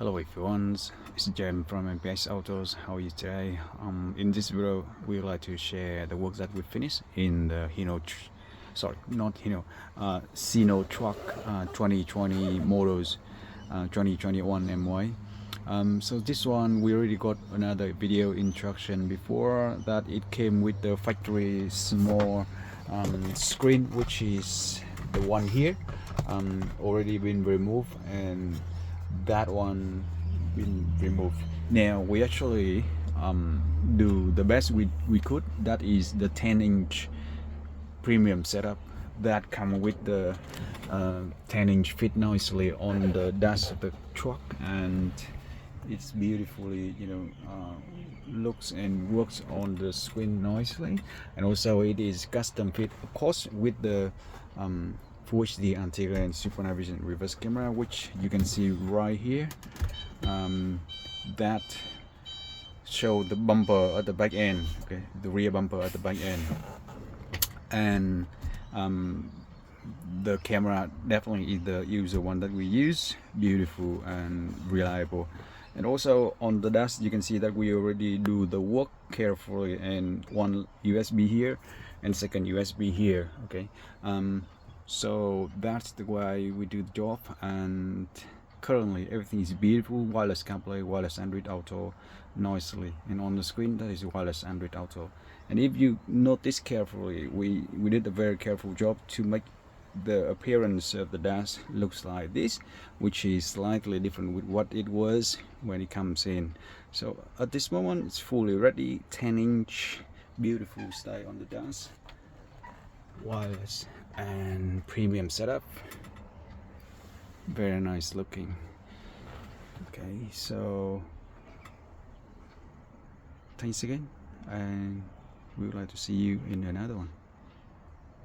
Hello everyone, it's Jem from MPX Autos. How are you today? In this video, we would like to share the work that we finished in the Sinotruck 2020 models 2021 MY. So this one we already got another video instruction. Before that, it came with the factory small screen, which is the one here, already been removed, and that one been removed. Now we actually do the best we could. That is the 10-inch premium setup that come with the 10-inch fit nicely on the dash of the truck, and it's beautifully looks and works on the screen nicely. And also it is custom fit, of course, with the Full HD anti-glare and super night vision reverse camera, which you can see right here. That show the bumper at the back end, okay, the rear bumper at the back end, and the camera definitely is the user one that we use. Beautiful and reliable. And also on the dash, you can see that we already do the work carefully, and one USB here and second USB here, okay. So that's the way we do the job, and currently everything is beautiful. Wireless Carplay, wireless Android Auto nicely, and on the screen that is wireless Android Auto. And if you notice carefully, we did a very careful job to make the appearance of the dash looks like this, which is slightly different with what it was when it comes in. So at this moment it's fully ready. 10-inch beautiful style on the dash, wireless and premium setup, very nice looking. Okay, so thanks again, and we would like to see you in another one.